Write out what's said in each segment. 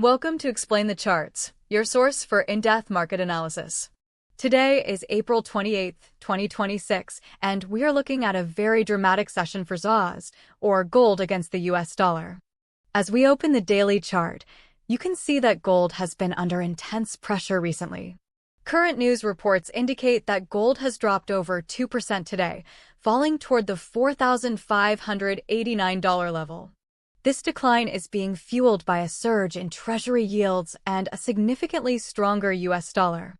Welcome to Explain the Charts, your source for in-depth market analysis. Today is April 28, 2026, and we are looking at a very dramatic session for XAUUSD, or gold against the US dollar. As we open the daily chart, you can see that gold has been under intense pressure recently. Current news reports indicate that gold has dropped over 2% today, falling toward the $4,589 level. This decline is being fueled by a surge in Treasury yields and a significantly stronger US dollar.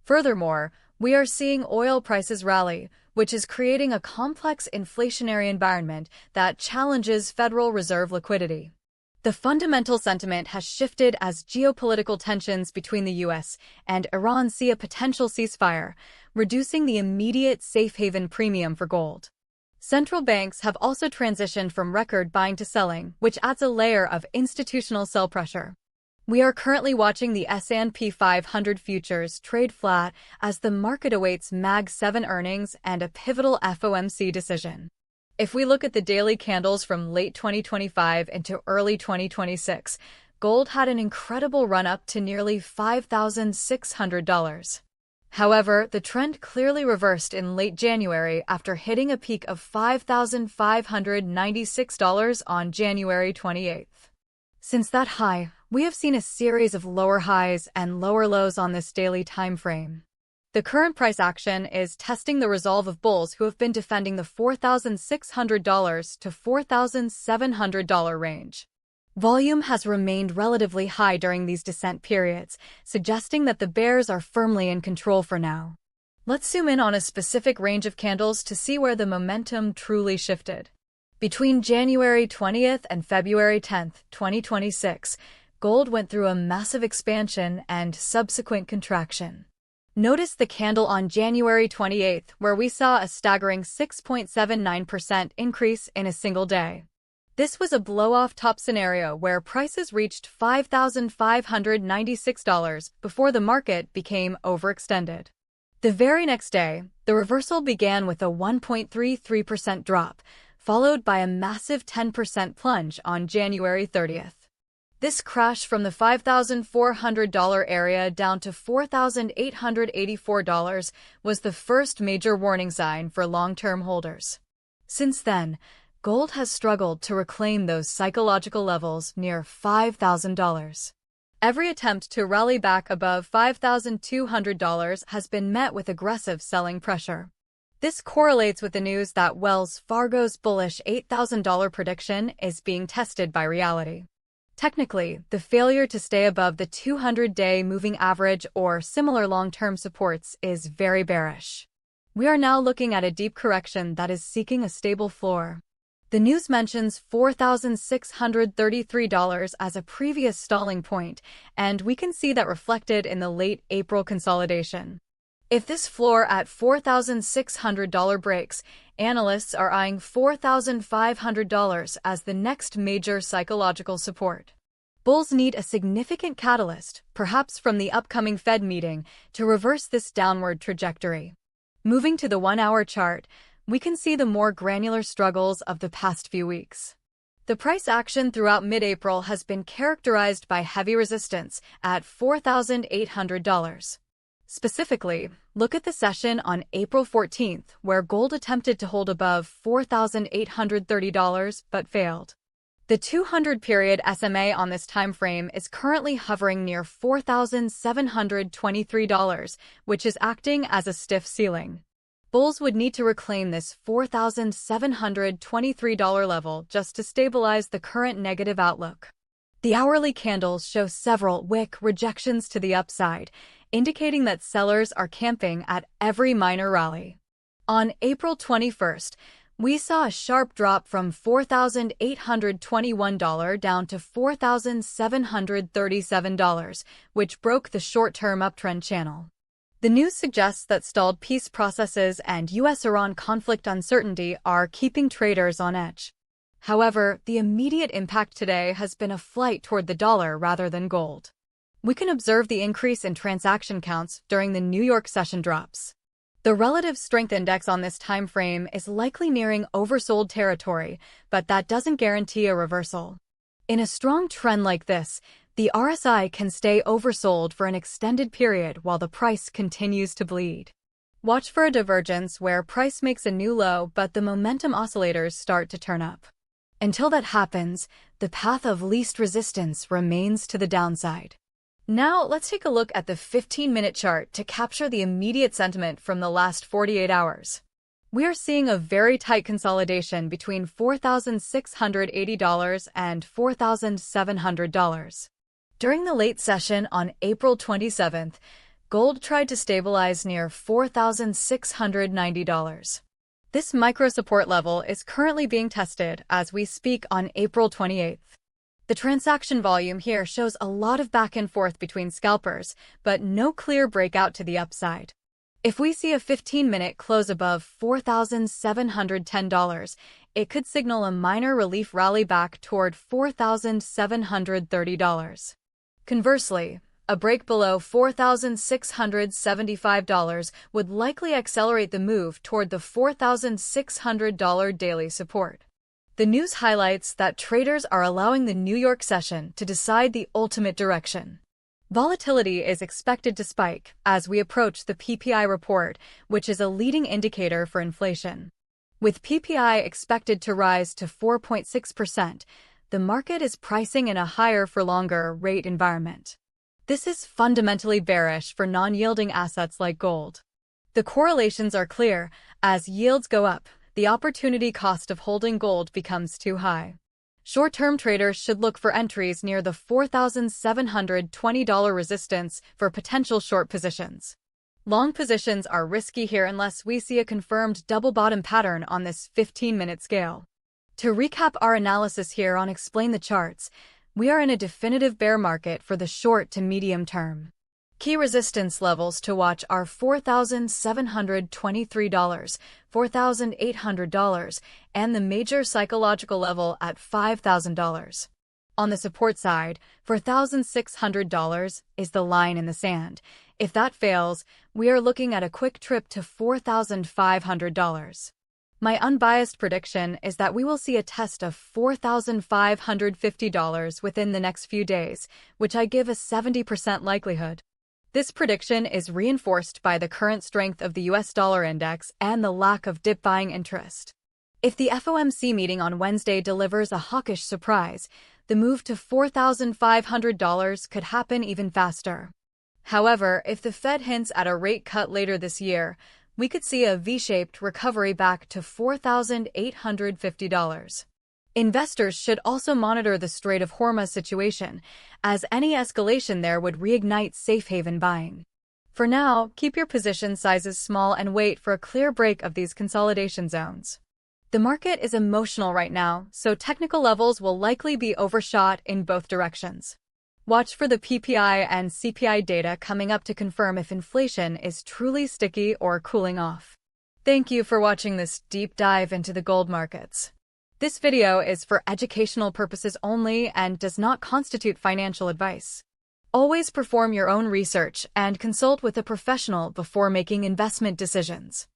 Furthermore, we are seeing oil prices rally, which is creating a complex inflationary environment that challenges Federal Reserve liquidity. The fundamental sentiment has shifted as geopolitical tensions between the US and Iran see a potential ceasefire, reducing the immediate safe haven premium for gold. Central banks have also transitioned from record buying to selling, which adds a layer of institutional sell pressure. We are currently watching the S&P 500 futures trade flat as the market awaits Mag 7 earnings and a pivotal FOMC decision. If we look at the daily candles from late 2025 into early 2026, gold had an incredible run-up to nearly $5,600. However, the trend clearly reversed in late January after hitting a peak of $5,596 on January 28. Since that high, we have seen a series of lower highs and lower lows on this daily time frame. The current price action is testing the resolve of bulls who have been defending the $4,600 to $4,700 range. Volume has remained relatively high during these descent periods, suggesting that the bears are firmly in control for now. Let's zoom in on a specific range of candles to see where the momentum truly shifted. Between January 20th and February 10th, 2026, gold went through a massive expansion and subsequent contraction. Notice the candle on January 28th, where we saw a staggering 6.79% increase in a single day. This was a blow-off top scenario where prices reached $5,596 before the market became overextended. The very next day, the reversal began with a 1.33% drop, followed by a massive 10% plunge on January 30th. This crash from the $5,400 area down to $4,884 was the first major warning sign for long-term holders. Since then, gold has struggled to reclaim those psychological levels near $5,000. Every attempt to rally back above $5,200 has been met with aggressive selling pressure. This correlates with the news that Wells Fargo's bullish $8,000 prediction is being tested by reality. Technically, the failure to stay above the 200-day moving average or similar long-term supports is very bearish. We are now looking at a deep correction that is seeking a stable floor. The news mentions $4,633 as a previous stalling point, and we can see that reflected in the late April consolidation. If this floor at $4,600 breaks, analysts are eyeing $4,500 as the next major psychological support. Bulls need a significant catalyst, perhaps from the upcoming Fed meeting, to reverse this downward trajectory. Moving to the 1-hour chart, we can see the more granular struggles of the past few weeks. The price action throughout mid-April has been characterized by heavy resistance at $4,800. Specifically, look at the session on April 14th, where gold attempted to hold above $4,830 but failed. The 200-period SMA on this time frame is currently hovering near $4,723, which is acting as a stiff ceiling. Bulls would need to reclaim this $4,723 level just to stabilize the current negative outlook. The hourly candles show several wick rejections to the upside, indicating that sellers are camping at every minor rally. On April 21st, we saw a sharp drop from $4,821 down to $4,737, which broke the short-term uptrend channel. The news suggests that stalled peace processes and US-Iran conflict uncertainty are keeping traders on edge. However, the immediate impact today has been a flight toward the dollar rather than gold. We can observe the increase in transaction counts during the New York session drops. The relative strength index on this time frame is likely nearing oversold territory, but that doesn't guarantee a reversal. In a strong trend like this, The RSI can stay oversold for an extended period while the price continues to bleed. Watch for a divergence where price makes a new low but the momentum oscillators start to turn up. Until that happens, the path of least resistance remains to the downside. Now, let's take a look at the 15-minute chart to capture the immediate sentiment from the last 48 hours. We are seeing a very tight consolidation between $4,680 and $4,700. During the late session on April 27th, gold tried to stabilize near $4,690. This micro-support level is currently being tested as we speak on April 28th. The transaction volume here shows a lot of back and forth between scalpers, but no clear breakout to the upside. If we see a 15-minute close above $4,710, it could signal a minor relief rally back toward $4,730. Conversely, a break below $4,675 would likely accelerate the move toward the $4,600 daily support. The news highlights that traders are allowing the New York session to decide the ultimate direction. Volatility is expected to spike as we approach the PPI report, which is a leading indicator for inflation. With PPI expected to rise to 4.6%, the market is pricing in a higher-for-longer rate environment. This is fundamentally bearish for non-yielding assets like gold. The correlations are clear. As yields go up, the opportunity cost of holding gold becomes too high. Short-term traders should look for entries near the $4,720 resistance for potential short positions. Long positions are risky here unless we see a confirmed double bottom pattern on this 15-minute scale. To recap our analysis here on Explain the Charts, we are in a definitive bear market for the short to medium term. Key resistance levels to watch are $4,723, $4,800, and the major psychological level at $5,000. On the support side, $4,600 is the line in the sand. If that fails, we are looking at a quick trip to $4,500. My unbiased prediction is that we will see a test of $4,550 within the next few days, which I give a 70% likelihood. This prediction is reinforced by the current strength of the US dollar index and the lack of dip buying interest. If the FOMC meeting on Wednesday delivers a hawkish surprise, the move to $4,500 could happen even faster. However, if the Fed hints at a rate cut later this year, we could see a V-shaped recovery back to $4,850. Investors should also monitor the Strait of Hormuz situation, as any escalation there would reignite safe haven buying. For now, keep your position sizes small and wait for a clear break of these consolidation zones. The market is emotional right now, so technical levels will likely be overshot in both directions. Watch for the PPI and CPI data coming up to confirm if inflation is truly sticky or cooling off. Thank you for watching this deep dive into the gold markets. This video is for educational purposes only and does not constitute financial advice. Always perform your own research and consult with a professional before making investment decisions.